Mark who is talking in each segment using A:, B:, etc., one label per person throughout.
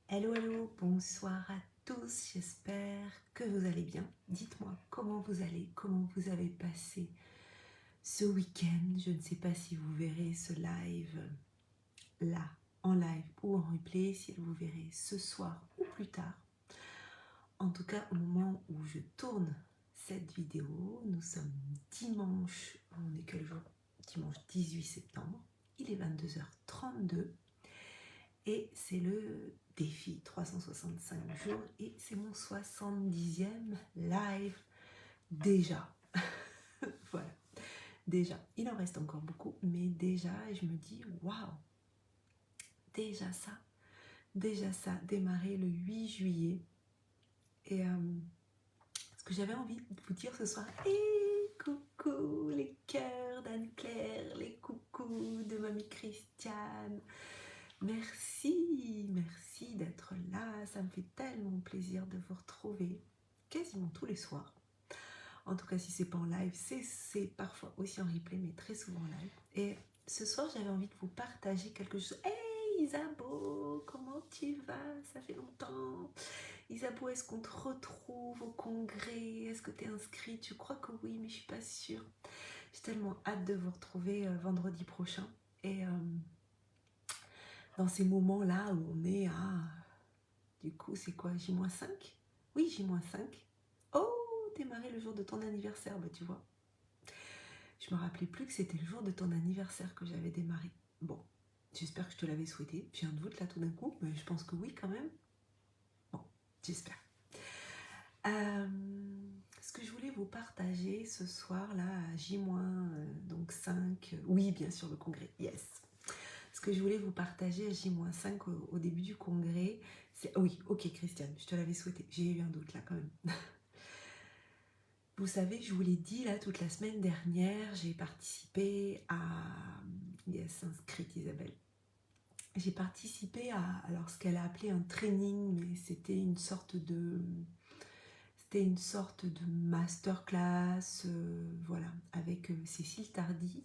A: Hello, hello, bonsoir à tous, j'espère que vous allez bien. Dites-moi comment vous allez, comment vous avez passé ce week-end. Je ne sais pas si vous verrez ce live là, en live ou en replay, si vous verrez ce soir ou plus tard. En tout cas, au moment où je tourne cette vidéo, nous sommes dimanche, on est quel jour? Dimanche 18 septembre, il est 22h32. Et c'est le défi 365 jours et c'est mon 70e live déjà. Voilà, déjà. Il en reste encore beaucoup, mais déjà, je me dis, waouh, déjà ça, démarré le 8 juillet. Et ce que j'avais envie de vous dire ce soir, et coucou les cœurs d'Anne-Claire, les coucous de Mamie Christiane. Merci d'être là, ça me fait tellement plaisir de vous retrouver quasiment tous les soirs. En tout cas, si c'est pas en live, c'est parfois aussi en replay, mais très souvent en live. Et ce soir, j'avais envie de vous partager quelque chose. Hey Isabeau, comment tu vas? Ça fait longtemps. Isabeau, est-ce qu'on te retrouve au congrès? Est-ce que tu es inscrite? Je crois que oui, mais je suis pas sûre. J'ai tellement hâte de vous retrouver vendredi prochain. Et dans ces moments-là où on est à... Du coup, c'est quoi? J-5? Oui, J-5. Oh, démarrer le jour de ton anniversaire, bah tu vois. Je me rappelais plus que c'était le jour de ton anniversaire que j'avais démarré. Bon, j'espère que je te l'avais souhaité. J'ai un doute là tout d'un coup, mais je pense que oui quand même. Bon, j'espère. Ce que je voulais vous partager ce soir là à donc 5, oui bien sûr le congrès, yes. Ce que je voulais vous partager à J-5 au début du congrès, c'est... Oui, ok Christiane, je te l'avais souhaité, j'ai eu un doute là quand même. Vous savez, je vous l'ai dit là toute la semaine dernière, j'ai participé à... Yes, inscrite Isabelle. J'ai participé à alors ce qu'elle a appelé un training, mais c'était une sorte de... C'était une sorte de masterclass, voilà, avec Cécile Tardy.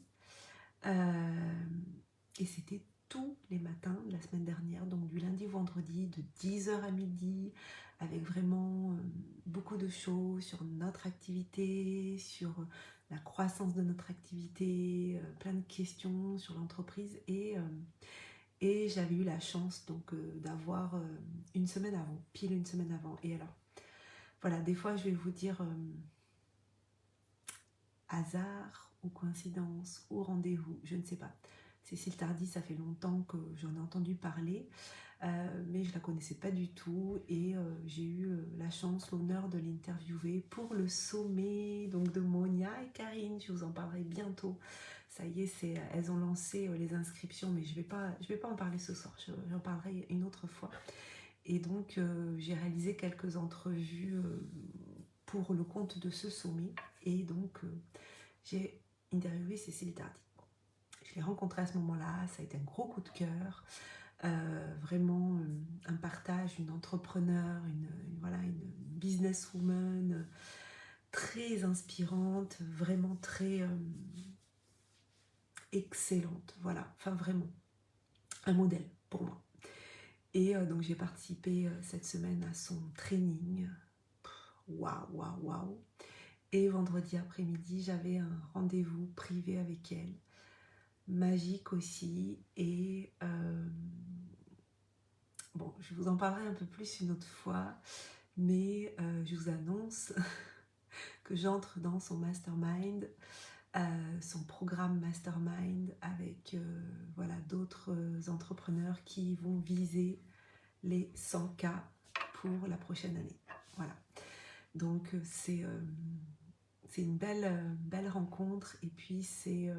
A: Et c'était tous les matins de la semaine dernière, donc du lundi au vendredi, de 10h à midi, avec vraiment beaucoup de choses sur notre activité, sur la croissance de notre activité, plein de questions sur l'entreprise. Et j'avais eu la chance donc d'avoir une semaine avant, pile une semaine avant. Et alors, voilà, des fois je vais vous dire hasard ou coïncidence ou rendez-vous, je ne sais pas. Cécile Tardy, ça fait longtemps que j'en ai entendu parler, mais je ne la connaissais pas du tout et j'ai eu la chance, l'honneur de l'interviewer pour le sommet donc de Monia et Karine. Je vous en parlerai bientôt. Ça y est, elles ont lancé les inscriptions, mais je vais pas en parler ce soir, j'en parlerai une autre fois. Et donc, j'ai réalisé quelques entrevues pour le compte de ce sommet et donc j'ai interviewé Cécile Tardy. Je l'ai rencontrée à ce moment-là, ça a été un gros coup de cœur, vraiment un partage, une entrepreneur, voilà, une businesswoman très inspirante, vraiment très excellente, voilà, enfin vraiment un modèle pour moi. Et donc j'ai participé cette semaine à son training, waouh. Et vendredi après-midi, j'avais un rendez-vous privé avec elle, magique aussi. Et bon, je vous en parlerai un peu plus une autre fois, mais je vous annonce que j'entre dans son mastermind, son programme mastermind avec voilà, d'autres entrepreneurs qui vont viser les 100K pour la prochaine année. Voilà. Donc c'est une belle rencontre et puis c'est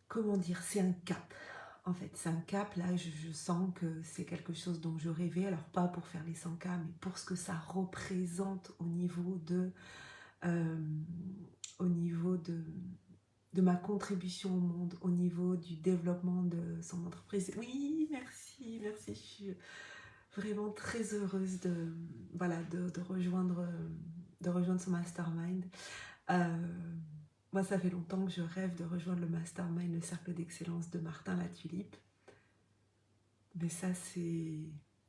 A: comment dire, c'est un cap. En fait, c'est un cap, là, je sens que c'est quelque chose dont je rêvais, alors pas pour faire les 100K, mais pour ce que ça représente au niveau euh, de ma contribution au monde, au niveau du développement de son entreprise. Oui, merci, je suis vraiment très heureuse voilà, de rejoindre son mastermind. Moi, ça fait longtemps que je rêve de rejoindre le mastermind, le cercle d'excellence de Martin Latulipe. Mais ça, c'est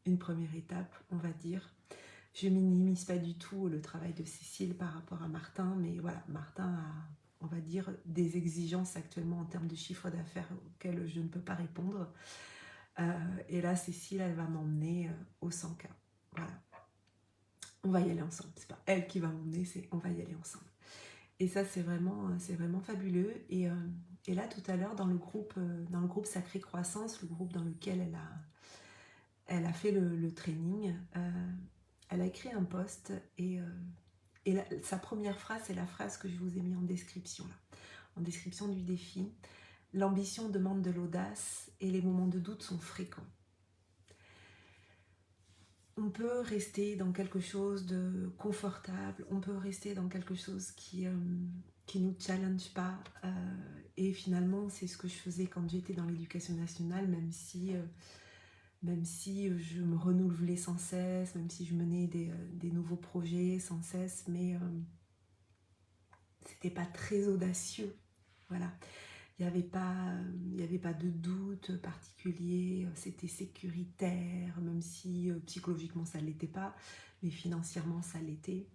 A: une première étape, on va dire. Je minimise pas du tout le travail de Cécile par rapport à Martin, mais voilà, Martin a, on va dire, des exigences actuellement en termes de chiffre d'affaires auxquelles je ne peux pas répondre. Et là, Cécile, elle va m'emmener au 100K. Voilà, on va y aller ensemble. C'est pas elle qui va m'emmener, c'est on va y aller ensemble. Et ça, c'est vraiment fabuleux. Et là, tout à l'heure, dans le groupe Sacré Croissance, le groupe dans lequel elle a fait le training, elle a écrit un post et sa première phrase, c'est la phrase que je vous ai mis en description, là, en description du défi. L'ambition demande de l'audace et les moments de doute sont fréquents. On peut rester dans quelque chose de confortable, on peut rester dans quelque chose qui nous challenge pas. Et finalement, c'est ce que je faisais quand j'étais dans l'éducation nationale, même si je me renouvelais sans cesse, même si je menais des nouveaux projets sans cesse, mais c'était pas très audacieux. Voilà. Il y avait pas de doute particulier, c'était sécuritaire, même si psychologiquement ça ne l'était pas, mais financièrement ça l'était.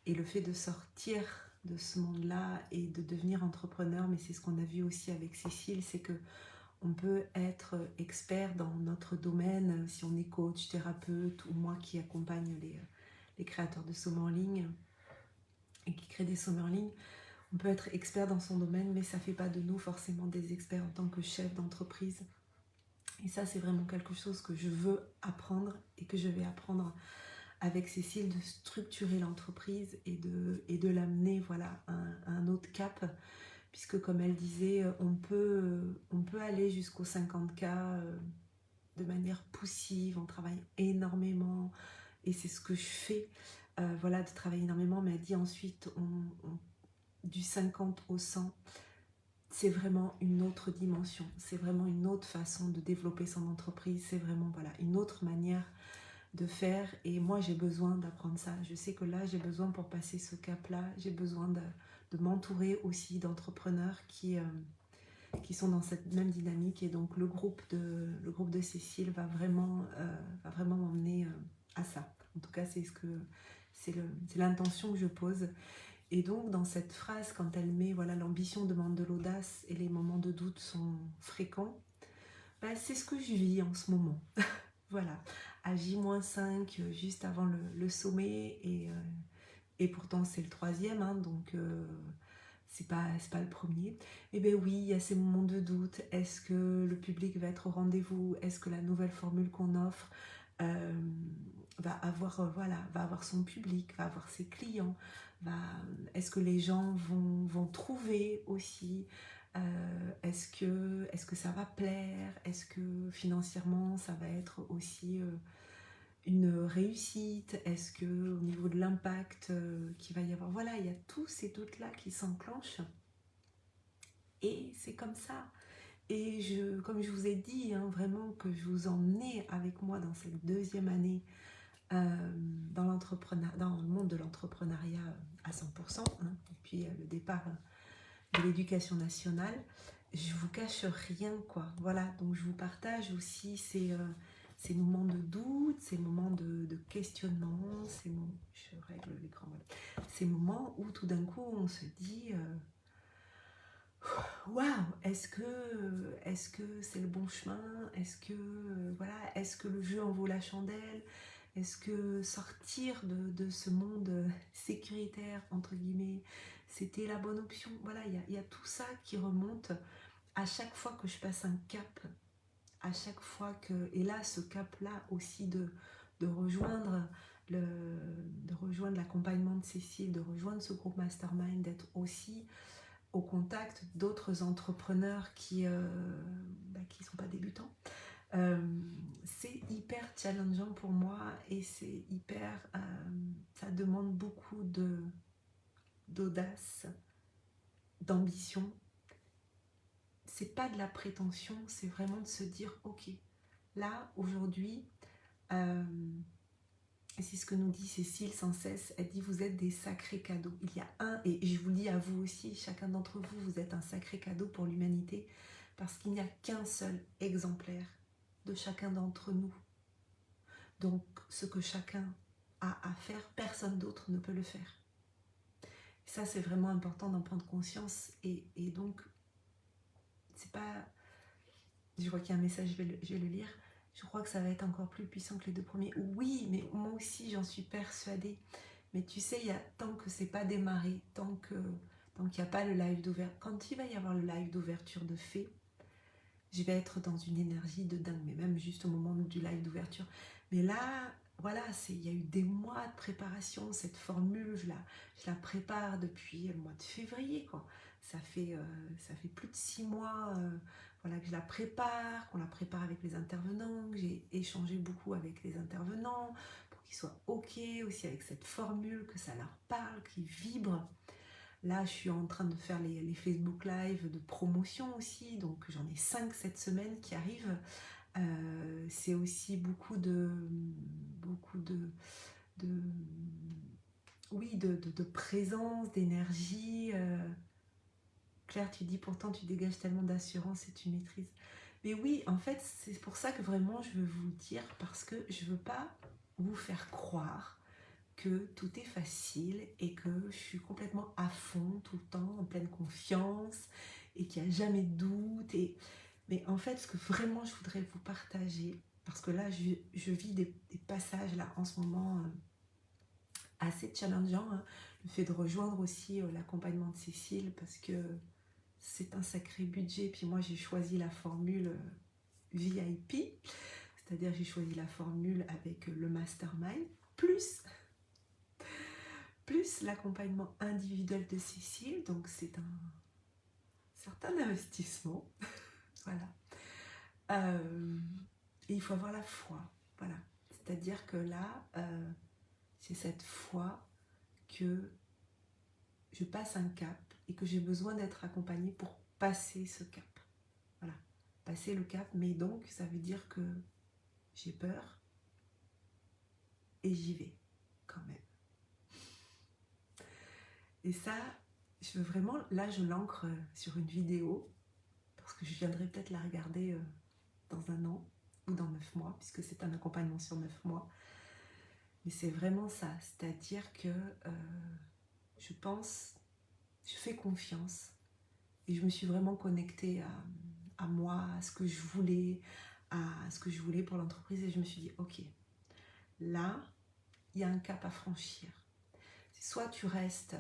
A: Et le fait de sortir de ce monde-là et de devenir entrepreneur, mais c'est ce qu'on a vu aussi avec Cécile, c'est que on peut être expert dans notre domaine, si on est coach, thérapeute, ou moi qui accompagne les créateurs de sommes en ligne et qui créent des sommes en ligne. On peut être expert dans son domaine, mais ça ne fait pas de nous forcément des experts en tant que chef d'entreprise. Et ça, c'est vraiment quelque chose que je veux apprendre et que je vais apprendre avec Cécile, de structurer l'entreprise et de l'amener voilà, à un autre cap. Puisque comme elle disait, on peut aller jusqu'au 50K de manière poussive, on travaille énormément et c'est ce que je fais. Voilà, de travailler énormément, mais elle dit ensuite, du 50 au 100, c'est vraiment une autre dimension, c'est vraiment une autre façon de développer son entreprise, c'est vraiment voilà, une autre manière de faire. Et moi, j'ai besoin d'apprendre ça. Je sais que là, j'ai besoin pour passer ce cap-là, j'ai besoin de m'entourer aussi d'entrepreneurs qui sont dans cette même dynamique. Et donc, le groupe de Cécile va vraiment m'emmener à ça. En tout cas, c'est l'intention que je pose. Et donc, dans cette phrase, quand elle met voilà, l'ambition demande de l'audace et les moments de doute sont fréquents, bah, c'est ce que je vis en ce moment. Voilà, à J-5, juste avant le sommet, et pourtant c'est le troisième, hein, donc c'est pas le premier. Et bien oui, il y a ces moments de doute. Est-ce que le public va être au rendez-vous? Est-ce que la nouvelle formule qu'on offre euh, va avoir son public, va avoir ses clients, est-ce que les gens vont trouver aussi, est-ce que ça va plaire, est-ce que financièrement ça va être aussi une réussite, est-ce que au niveau de l'impact qu'il va y avoir, voilà, il y a tous ces doutes là qui s'enclenchent et c'est comme ça. Et comme je vous ai dit, hein, vraiment que je vous emmenais avec moi dans cette deuxième année dans le monde de l'entrepreneuriat à 100%, hein, depuis le départ de l'éducation nationale, je vous cache rien, quoi. Voilà, donc je vous partage aussi ces moments de doute, ces moments de questionnement, je règle l'écran, voilà. Ces moments où tout d'un coup on se dit waouh, est-ce que c'est le bon chemin, est-ce que voilà, est-ce que le jeu en vaut la chandelle, est-ce que sortir de ce monde sécuritaire entre guillemets, c'était la bonne option. Voilà, il y a tout ça qui remonte à chaque fois que je passe un cap, à chaque fois que, et là ce cap là aussi de rejoindre de rejoindre l'accompagnement de Cécile, de rejoindre ce groupe mastermind, d'être aussi au contact d'autres entrepreneurs qui sont pas débutants. C'est hyper challengeant pour moi et c'est ça demande beaucoup d'audace, d'ambition. C'est pas de la prétention, c'est vraiment de se dire ok, là aujourd'hui, euh, c'est ce que nous dit Cécile sans cesse, elle dit vous êtes des sacrés cadeaux. Il y a et je vous le dis à vous aussi, chacun d'entre vous, vous êtes un sacré cadeau pour l'humanité parce qu'il n'y a qu'un seul exemplaire de chacun d'entre nous. Donc, ce que chacun a à faire, personne d'autre ne peut le faire. Ça, c'est vraiment important d'en prendre conscience. Et donc, c'est pas... Je vois qu'il y a un message, je vais le lire. Je crois que ça va être encore plus puissant que les deux premiers. Oui, mais moi aussi, j'en suis persuadée. Mais tu sais, tant que c'est pas démarré, tant qu'il n'y a pas le live d'ouverture, quand il va y avoir le live d'ouverture de Fée, je vais être dans une énergie de dingue, mais même juste au moment du live d'ouverture. Mais là, voilà, il y a eu des mois de préparation, cette formule, je la prépare depuis le mois de février, quoi. Ça fait plus de 6 mois voilà, que je la prépare, qu'on la prépare avec les intervenants, que j'ai échangé beaucoup avec les intervenants, pour qu'ils soient OK aussi avec cette formule, que ça leur parle, qu'ils vibrent. Là, je suis en train de faire les Facebook Live de promotion aussi, donc j'en ai 5 cette semaine qui arrivent. C'est aussi beaucoup de oui, de présence, d'énergie. Claire, tu dis pourtant tu dégages tellement d'assurance et tu maîtrises. Mais oui, en fait, c'est pour ça que vraiment je veux vous le dire, parce que je veux pas vous faire croire que tout est facile et que je suis complètement à fond tout le temps, en pleine confiance et qu'il n'y a jamais de doute. Mais en fait, ce que vraiment je voudrais vous partager, parce que là, je vis des passages là en ce moment assez challengeants, hein. Le fait de rejoindre aussi l'accompagnement de Cécile, parce que c'est un sacré budget. Puis moi, j'ai choisi la formule VIP, c'est-à-dire j'ai choisi la formule avec le mastermind, plus l'accompagnement individuel de Cécile, donc c'est un certain investissement, voilà. Et il faut avoir la foi, voilà. C'est-à-dire que là, c'est cette foi que je passe un cap et que j'ai besoin d'être accompagnée pour passer ce cap, voilà. Passer le cap, mais donc ça veut dire que j'ai peur et j'y vais quand même. Et ça, je veux vraiment, là je l'ancre sur une vidéo, parce que je viendrai peut-être la regarder dans 1 an ou dans 9 mois, puisque c'est un accompagnement sur 9 mois. Mais c'est vraiment ça, c'est-à-dire que je fais confiance et je me suis vraiment connectée à moi, à ce que je voulais, pour l'entreprise, et je me suis dit, ok, là, il y a un cap à franchir. Soit tu restes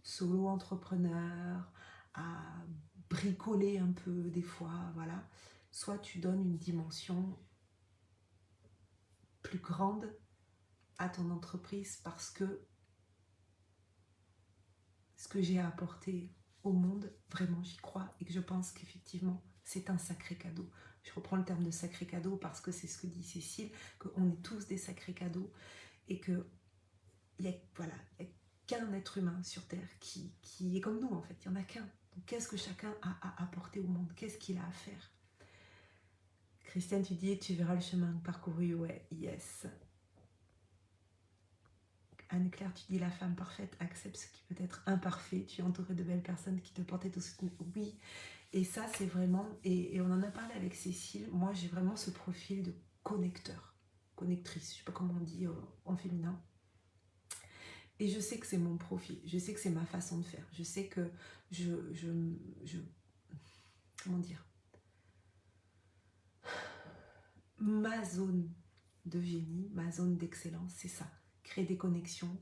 A: solo entrepreneur, à bricoler un peu des fois, voilà. Soit tu donnes une dimension plus grande à ton entreprise, parce que ce que j'ai à apporter au monde, vraiment j'y crois, et que je pense qu'effectivement c'est un sacré cadeau. Je reprends le terme de sacré cadeau parce que c'est ce que dit Cécile, qu'on est tous des sacrés cadeaux, et que il y a qu'un être humain sur Terre qui est comme nous en fait, il n'y en a qu'un. Donc qu'est-ce que chacun a à apporter au monde? Qu'est-ce qu'il a à faire? Christiane, tu dis, tu verras le chemin parcouru, ouais, yes. Anne-Claire, tu dis, la femme parfaite accepte ce qui peut être imparfait, tu es entourée de belles personnes qui te portent et te soutiennent. Oui, et ça c'est vraiment, et on en a parlé avec Cécile, moi j'ai vraiment ce profil de connecteur, connectrice, je ne sais pas comment on dit en féminin. Et je sais que c'est mon profil, je sais que c'est ma façon de faire, je sais que comment dire, ma zone de génie, ma zone d'excellence, c'est ça, créer des connexions.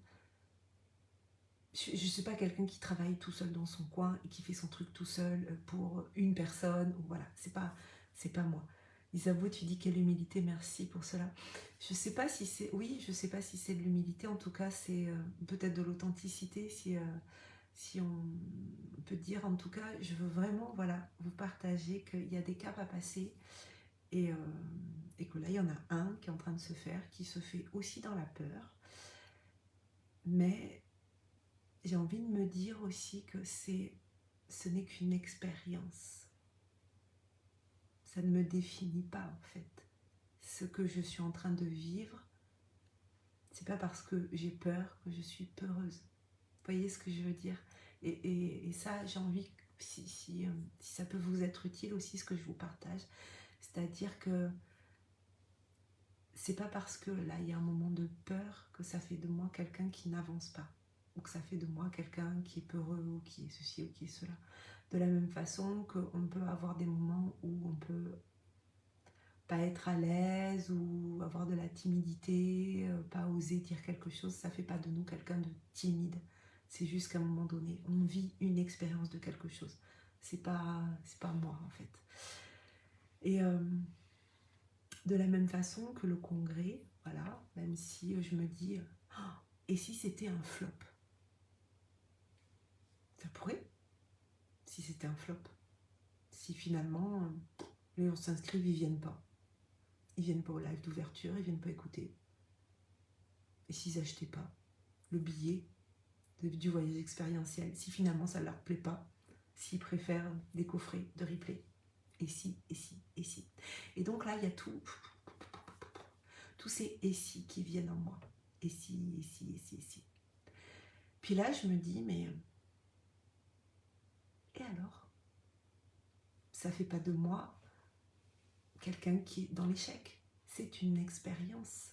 A: Je ne suis pas quelqu'un qui travaille tout seul dans son coin et qui fait son truc tout seul pour une personne, voilà, c'est pas moi. Isabeau, tu dis quelle humilité, merci pour cela. Je sais pas si c'est, oui, je sais pas si c'est de l'humilité, en tout cas c'est peut-être de l'authenticité, si on peut dire. En tout cas, je veux vraiment, voilà, vous partager qu'il y a des caps à passer, et que là il y en a un qui est en train de se faire, qui se fait aussi dans la peur, mais j'ai envie de me dire aussi que ce n'est qu'une expérience. Ça ne me définit pas en fait. Ce que je suis en train de vivre, c'est pas parce que j'ai peur que je suis peureuse. Vous voyez ce que je veux dire? Et ça, j'ai envie, si ça peut vous être utile aussi, ce que je vous partage, C'est-à-dire que c'est pas parce que là il y a un moment de peur que ça fait de moi quelqu'un qui n'avance pas, ou que ça fait de moi quelqu'un qui est peureux, ou qui est ceci, ou qui est cela. De la même façon qu'on peut avoir des moments où on peut pas être à l'aise, ou avoir de la timidité, pas oser dire quelque chose, ça fait pas de nous quelqu'un de timide. C'est juste qu'à un moment donné, on vit une expérience de quelque chose. C'est pas moi en fait. Et de la même façon que le congrès, voilà, même si je me dis, oh, et si c'était un flop? Ça pourrait, si c'était un flop. Si finalement, les gens s'inscrivent, ils viennent pas. Ils viennent pas au live d'ouverture, ils viennent pas écouter. Et s'ils achetaient pas le billet du voyage expérientiel, si finalement ça leur plaît pas, s'ils préfèrent des coffrets de replay, et si, et si, et si. Et donc là, il y a tous ces et si qui viennent en moi. Et si, et si, et si, et si. Puis là, je me dis, mais et alors? Ça fait pas de moi quelqu'un qui est dans l'échec. C'est une expérience.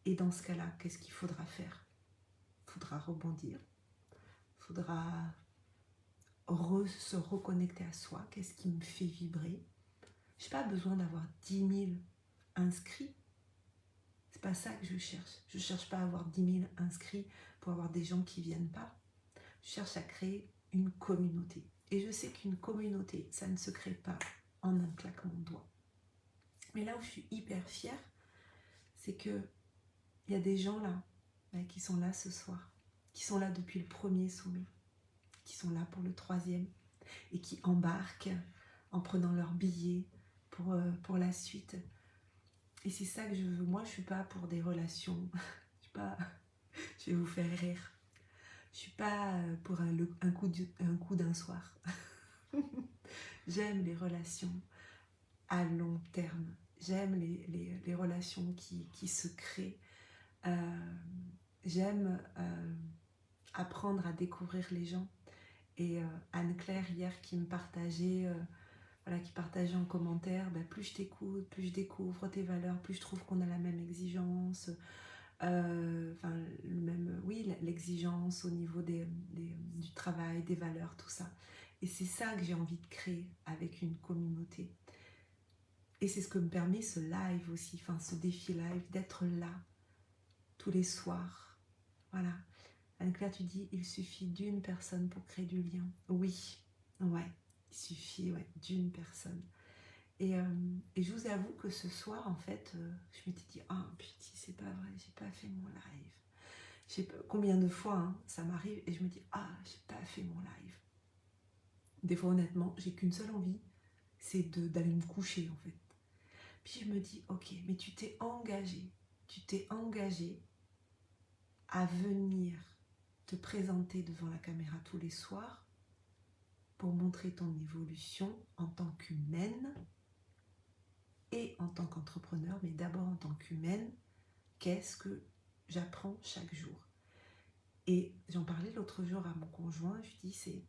A: Et dans ce cas-là, qu'est-ce qu'il faudra faire? Il faudra rebondir. Il faudra se reconnecter à soi. Qu'est-ce qui me fait vibrer? Je n'ai pas besoin d'avoir 10 000 inscrits. C'est pas ça que je cherche. Je ne cherche pas à avoir 10 000 inscrits pour avoir des gens qui ne viennent pas. Je cherche à créer une communauté. Et je sais qu'une communauté, ça ne se crée pas en un claquement de doigts. Mais là où je suis hyper fière, c'est qu'il y a des gens là, qui sont là ce soir, qui sont là depuis le premier sommet, qui sont là pour le troisième, et qui embarquent en prenant leur billet pour la suite. Et c'est ça que je veux. Moi, je ne suis pas pour des relations. Je suis pas... Je vais vous faire rire. Je ne suis pas pour un coup d'un soir. J'aime les relations à long terme. J'aime les relations qui se créent. J'aime apprendre à découvrir les gens. Et Anne-Claire, hier, qui me partageait... voilà, qui partageait en commentaire, plus je t'écoute, plus je découvre tes valeurs, plus je trouve qu'on a la même exigence, oui, l'exigence au niveau du travail, des valeurs, tout ça. Et c'est ça que j'ai envie de créer avec une communauté. Et c'est ce que me permet ce live aussi, ce défi live, d'être là tous les soirs. Voilà. Anne-Claire, tu dis, il suffit d'une personne pour créer du lien. Oui, ouais. Il suffit d'une personne. Et je vous avoue que ce soir, en fait, je m'étais dit, ah putain, c'est pas vrai, j'ai pas fait mon live. Je sais pas combien de fois ça m'arrive et je me dis, ah, j'ai pas fait mon live. Des fois, honnêtement, j'ai qu'une seule envie, c'est d'aller me coucher, en fait. Puis je me dis, ok, mais tu t'es engagé à venir te présenter devant la caméra tous les soirs pour montrer ton évolution en tant qu'humaine et en tant qu'entrepreneur, mais d'abord en tant qu'humaine, qu'est-ce que j'apprends chaque jour. Et j'en parlais l'autre jour à mon conjoint, je lui dis,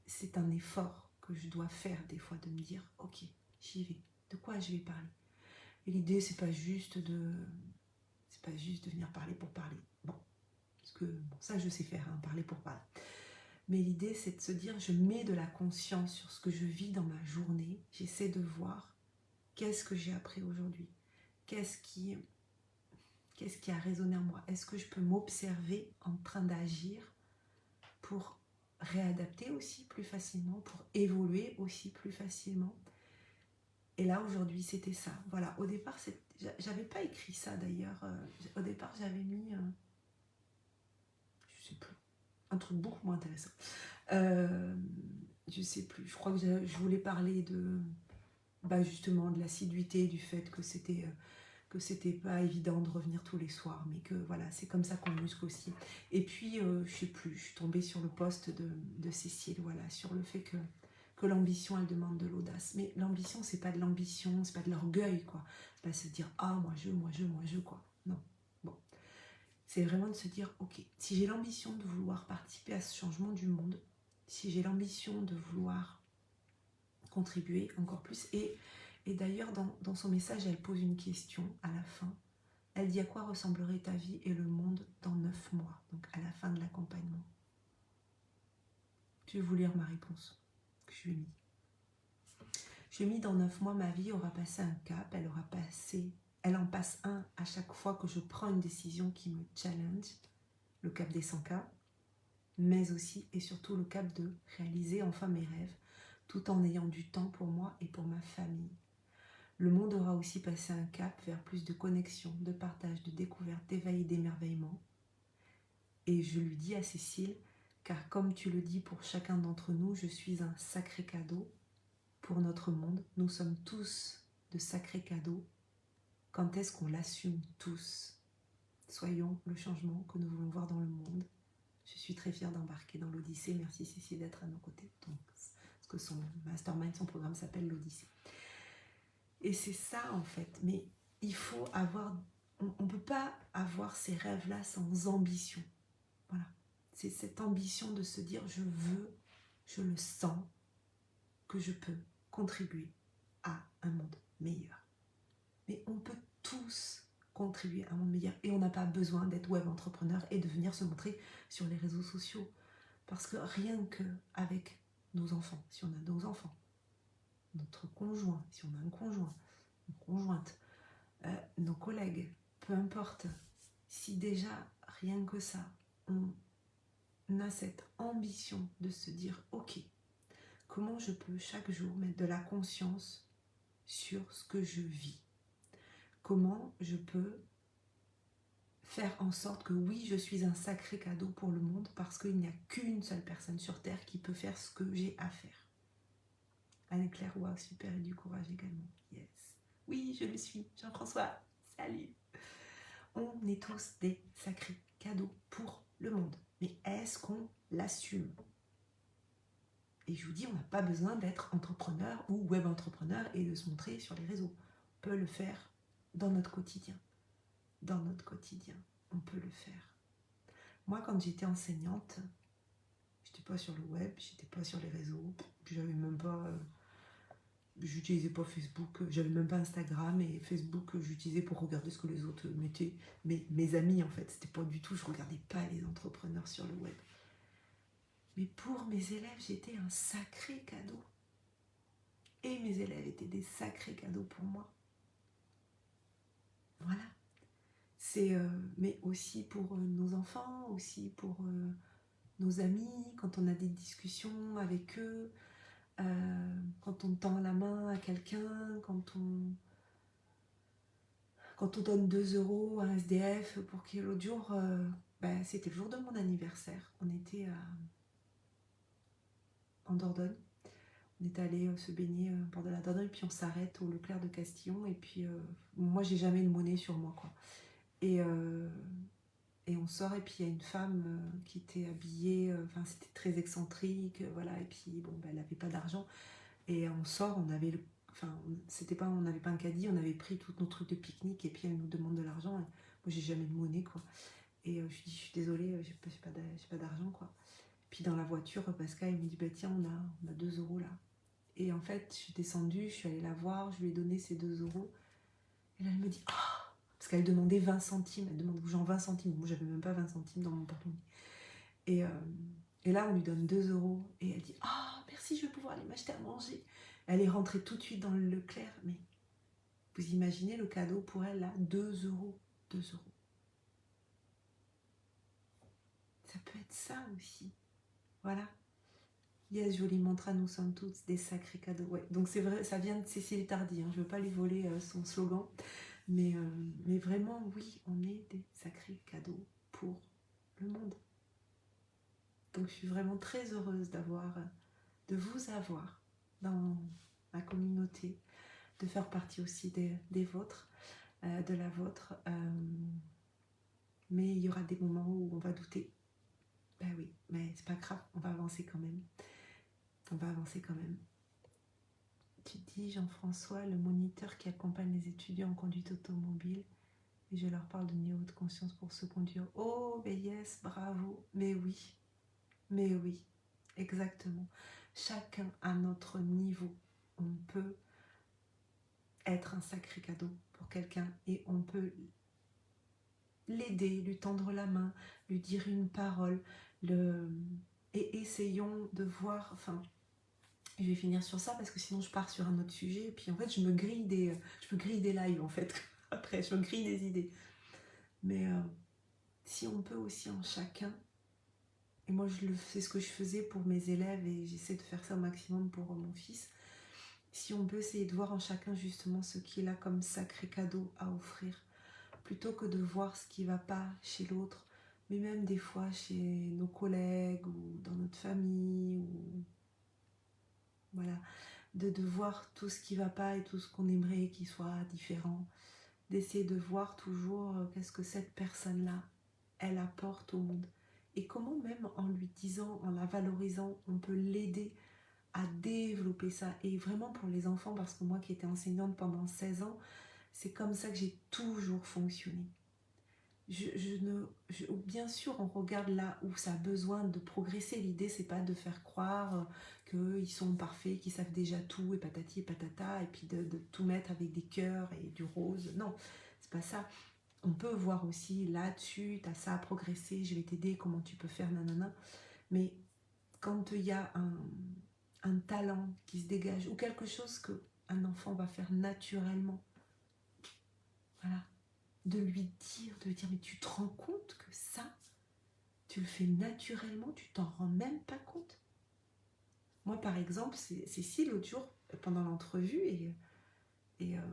A: c'est un effort que je dois faire des fois, de me dire, ok, j'y vais, de quoi je vais parler. Et l'idée, c'est pas juste de venir parler pour parler. Bon, parce que ça, je sais faire, parler pour parler. Mais l'idée, c'est de se dire, je mets de la conscience sur ce que je vis dans ma journée. J'essaie de voir qu'est-ce que j'ai appris aujourd'hui. Qu'est-ce qui a résonné en moi? Est-ce que je peux m'observer en train d'agir pour réadapter aussi plus facilement, pour évoluer aussi plus facilement? Et là, aujourd'hui, c'était ça. Voilà, au départ, j'avais pas écrit ça d'ailleurs. Au départ, j'avais mis... je sais plus. Un truc beaucoup moins intéressant. Je sais plus. Je crois que je voulais parler de... justement, de l'assiduité, du fait que c'était pas évident de revenir tous les soirs, mais que voilà, c'est comme ça qu'on muscle aussi. Et puis, je sais plus, je suis tombée sur le post de Cécile, voilà, sur le fait que l'ambition, elle demande de l'audace. Mais l'ambition, c'est pas de l'ambition, c'est pas de l'orgueil, quoi. C'est pas se dire, ah, moi je, quoi. Non, bon. C'est vraiment de se dire, ok, si j'ai l'ambition de vouloir participer à ce changement du monde, si j'ai l'ambition de vouloir contribuer encore plus, et Et d'ailleurs, dans son message, elle pose une question à la fin. Elle dit: à quoi ressemblerait ta vie et le monde dans 9 mois, donc à la fin de l'accompagnement. Je vais vous lire ma réponse que je lui ai mis. Je lui ai mis: dans 9 mois, ma vie aura passé un cap, elle en passe un à chaque fois que je prends une décision qui me challenge, le cap des 100 cas, mais aussi et surtout le cap de réaliser enfin mes rêves, tout en ayant du temps pour moi et pour ma famille. Le monde aura aussi passé un cap vers plus de connexion, de partage, de découverte, d'éveil et d'émerveillement. Et je lui dis à Cécile, car comme tu le dis pour chacun d'entre nous, je suis un sacré cadeau pour notre monde. Nous sommes tous de sacrés cadeaux. Quand est-ce qu'on l'assume tous? Soyons le changement que nous voulons voir dans le monde. Je suis très fière d'embarquer dans l'Odyssée. Merci Cécile d'être à nos côtés. Donc, parce que son mastermind, son programme s'appelle l'Odyssée. Et c'est ça en fait. Mais il faut avoir... On ne peut pas avoir ces rêves-là sans ambition. Voilà. C'est cette ambition de se dire: je veux, je le sens, que je peux contribuer à un monde meilleur. Mais on peut tous contribuer à un monde meilleur et on n'a pas besoin d'être web entrepreneur et de venir se montrer sur les réseaux sociaux. Parce que rien qu'avec nos enfants, si on a nos enfants, notre conjoint, si on a un conjoint, une conjointe, nos collègues, peu importe, si déjà rien que ça, on a cette ambition de se dire: ok, comment je peux chaque jour mettre de la conscience sur ce que je vis? Comment je peux faire en sorte que oui, je suis un sacré cadeau pour le monde, parce qu'il n'y a qu'une seule personne sur Terre qui peut faire ce que j'ai à faire. Anne-Claire, wow, super, et du courage également. Yes. Oui, je le suis. Jean-François, salut. On est tous des sacrés cadeaux pour le monde. Mais est-ce qu'on l'assume? Et je vous dis, on n'a pas besoin d'être entrepreneur ou web entrepreneur et de se montrer sur les réseaux. On peut le faire dans notre quotidien. Dans notre quotidien, on peut le faire. Moi, quand j'étais enseignante, j'étais pas sur le web, j'étais pas sur les réseaux, j'avais même pas... j'utilisais pas Facebook, j'avais même pas Instagram, et Facebook, j'utilisais pour regarder ce que les autres mettaient. Mes amis, en fait, c'était pas du tout, je regardais pas les entrepreneurs sur le web. Mais pour mes élèves, j'étais un sacré cadeau. Et mes élèves étaient des sacrés cadeaux pour moi. Voilà. Mais aussi pour nos enfants, aussi pour nos amis, quand on a des discussions avec eux, quand on tend la main à quelqu'un, quand on donne 2 € à un SDF pour qu'il... L'autre jour, c'était le jour de mon anniversaire. On était en Dordogne. On est allé se baigner au bord de la Dordogne, puis on s'arrête au Leclerc de Castillon. Et puis, moi, j'ai jamais de monnaie sur moi, quoi. Et on sort, et puis il y a une femme qui était habillée, c'était très excentrique, voilà, et puis bon, elle n'avait pas d'argent. Et on sort, on avait on n'avait pas un caddie, on avait pris tous nos trucs de pique-nique, et puis elle nous demande de l'argent. Moi, j'ai jamais de monnaie, quoi. Et je lui dis: je suis désolée, j'ai pas d'argent, quoi. Puis dans la voiture, Pascal, il me dit: bah tiens, on a 2 € là. Et en fait, je suis descendue, je suis allée la voir, je lui ai donné ces 2 €. Et là, elle me dit: ah, parce qu'elle demandait 20 centimes, elle demande aux gens 20 centimes. Moi, j'avais même pas 20 centimes dans mon porte-monnaie. Et là, on lui donne 2 €. Et elle dit: ah, merci, je vais pouvoir aller m'acheter à manger. Elle est rentrée tout de suite dans le Leclerc. Mais vous imaginez le cadeau pour elle, là? 2 €. 2 €. Ça peut être ça aussi. Voilà. Yes, joli mantra, nous sommes tous des sacrés cadeaux. Ouais. Donc c'est vrai, ça vient de Cécile Tardy. Je ne veux pas lui voler son slogan. Mais vraiment, oui, on est des sacrés cadeaux pour le monde. Donc je suis vraiment très heureuse de vous avoir dans ma communauté, de faire partie aussi des vôtres, de la vôtre. Mais il y aura des moments où on va douter. Ben oui, mais c'est pas grave, on va avancer quand même. On va avancer quand même. Tu dis, Jean-François, le moniteur qui accompagne les étudiants en conduite automobile, et je leur parle de niveau de conscience pour se conduire. Oh, ben yes, bravo. Mais oui, exactement. Chacun à notre niveau, on peut être un sacré cadeau pour quelqu'un et on peut l'aider, lui tendre la main, lui dire une parole, et essayons de voir, enfin, je vais finir sur ça parce que sinon je pars sur un autre sujet et puis en fait je me grille des lives en fait, après je me grille des idées. Mais si on peut aussi en chacun, et moi c'est ce que je faisais pour mes élèves et j'essaie de faire ça au maximum pour mon fils, si on peut essayer de voir en chacun justement ce qu'il a comme sacré cadeau à offrir, plutôt que de voir ce qui ne va pas chez l'autre, mais même des fois chez nos collègues ou dans notre famille, ou voilà, de voir tout ce qui ne va pas et tout ce qu'on aimerait qu'il soit différent, d'essayer de voir toujours qu'est-ce que cette personne-là, elle apporte au monde. Et comment même en lui disant, en la valorisant, on peut l'aider à développer ça. Et vraiment pour les enfants, parce que moi qui étais enseignante pendant 16 ans, c'est comme ça que j'ai toujours fonctionné. Bien sûr, on regarde là où ça a besoin de progresser. L'idée, c'est pas de faire croire qu'ils sont parfaits, qu'ils savent déjà tout, et patati et patata, et puis de tout mettre avec des cœurs et du rose. Non, c'est pas ça. On peut voir aussi là-dessus, tu as ça à progresser, je vais t'aider, comment tu peux faire, nanana. Mais quand il y a un talent qui se dégage, ou quelque chose qu'un enfant va faire naturellement, voilà, de lui dire, mais tu te rends compte que ça, tu le fais naturellement, tu t'en rends même pas compte. Moi, par exemple, c'est si l'autre jour, pendant l'entrevue,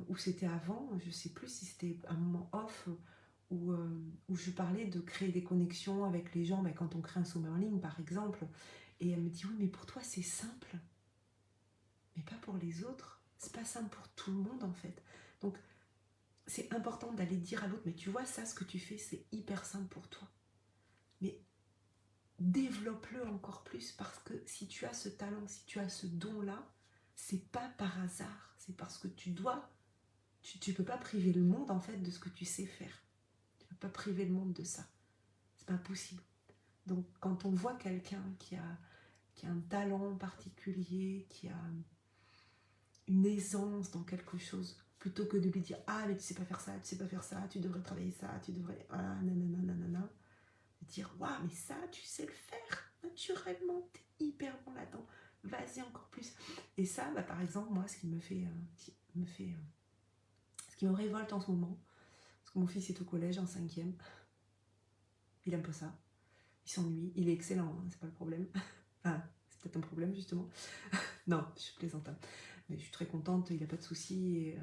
A: où c'était avant, je sais plus si c'était un moment off, où je parlais de créer des connexions avec les gens, mais quand on crée un Summerling, par exemple, et elle me dit, oui, mais pour toi, c'est simple, mais pas pour les autres. C'est pas simple pour tout le monde, en fait. Donc, c'est important d'aller dire à l'autre, mais tu vois, ça, ce que tu fais, c'est hyper simple pour toi. Mais développe-le encore plus, parce que si tu as ce talent, si tu as ce don-là, c'est pas par hasard, c'est parce que tu peux pas priver le monde en fait de ce que tu sais faire. Tu peux pas priver le monde de ça. C'est pas possible. Donc quand on voit quelqu'un qui a un talent particulier, qui a une aisance dans quelque chose, plutôt que de lui dire ah mais tu sais pas faire ça, tu sais pas faire ça, tu devrais travailler ça, tu devrais ah nanana nanana, dire waouh mais ça tu sais le faire naturellement, t'es hyper bon là-dedans, vas-y encore plus. Et ça bah, par exemple moi ce qui ce qui me révolte en ce moment, parce que mon fils est au collège en 5e, il aime pas ça, il s'ennuie, il est excellent hein, c'est pas le problème. Ah, c'est peut-être un problème justement. Non je plaisante hein. Mais je suis très contente, il a pas de soucis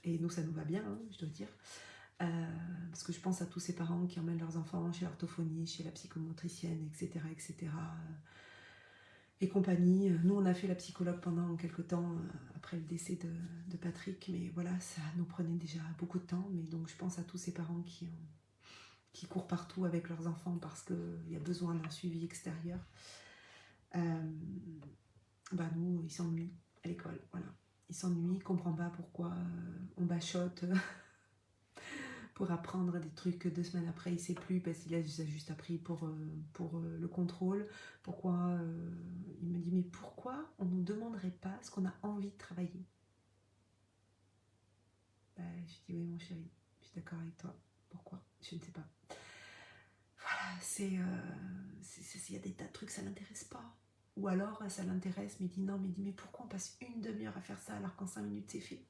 A: et nous ça nous va bien hein, je dois dire. Parce que je pense à tous ces parents qui emmènent leurs enfants chez l'orthophoniste, chez la psychomotricienne, etc., etc. Et compagnie. Nous, on a fait la psychologue pendant quelques temps après le décès de Patrick, mais voilà, ça nous prenait déjà beaucoup de temps. Mais donc, je pense à tous ces parents qui courent partout avec leurs enfants parce qu'il y a besoin d'un suivi extérieur. Bah nous, ils s'ennuient à l'école, voilà. Ils s'ennuient, ils ne comprennent pas pourquoi on bachote pour apprendre des trucs que 2 semaines après il ne sait plus parce qu'il a juste appris pour le contrôle. Pourquoi il me dit mais pourquoi on ne nous demanderait pas ce qu'on a envie de travailler? Bah, je dis oui mon chéri, je suis d'accord avec toi. Pourquoi? Je ne sais pas. Voilà, il y a des tas de trucs, ça ne l'intéresse pas. Ou alors ça l'intéresse mais il dit non, mais il dit mais pourquoi on passe une demi-heure à faire ça alors qu'en 5 minutes c'est fait?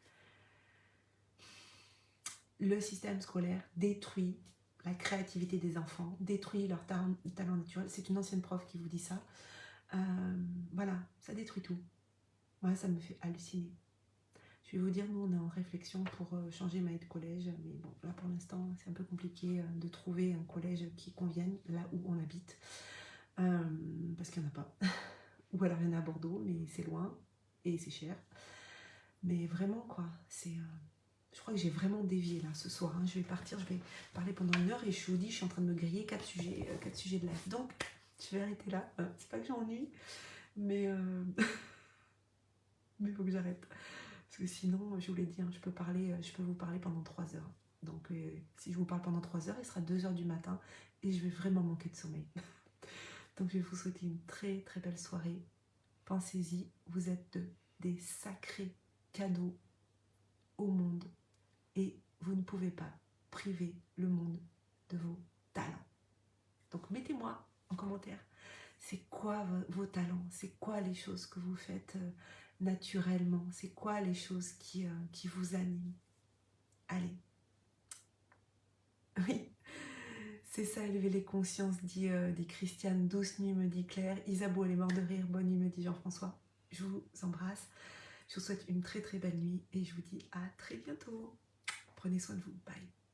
A: Le système scolaire détruit la créativité des enfants, détruit leur talent naturel. C'est une ancienne prof qui vous dit ça. Voilà, ça détruit tout. Moi, ça me fait halluciner. Je vais vous dire, nous, on est en réflexion pour changer ma de collège. Mais bon, là, pour l'instant, c'est un peu compliqué de trouver un collège qui convienne là où on habite. Parce qu'il n'y en a pas. Ou alors, il y en a à Bordeaux, mais c'est loin et c'est cher. Mais vraiment, quoi, c'est... Je crois que j'ai vraiment dévié là ce soir. Hein. Je vais partir, je vais parler pendant 1 heure et je vous dis, je suis en train de me griller 4 sujets de live. Donc, je vais arrêter là. C'est pas que j'ennuie, mais il faut que j'arrête. Parce que sinon, je vous l'ai dit, hein, je peux vous parler pendant 3 heures. Donc, si je vous parle pendant 3 heures, il sera 2 heures du matin et je vais vraiment manquer de sommeil. Donc, je vais vous souhaiter une très très belle soirée. Pensez-y, vous êtes des sacrés cadeaux au monde et vous ne pouvez pas priver le monde de vos talents. Donc mettez-moi en commentaire, c'est quoi vos talents, c'est quoi les choses que vous faites naturellement, c'est quoi les choses qui vous animent. Allez, oui, c'est ça, élever les consciences, dit Christiane. Douce nuit, me dit Claire. Isabeau, elle est morte de rire. Bonne nuit, me dit Jean-François. Je vous embrasse. Je vous souhaite une très très belle nuit et je vous dis à très bientôt. Prenez soin de vous. Bye.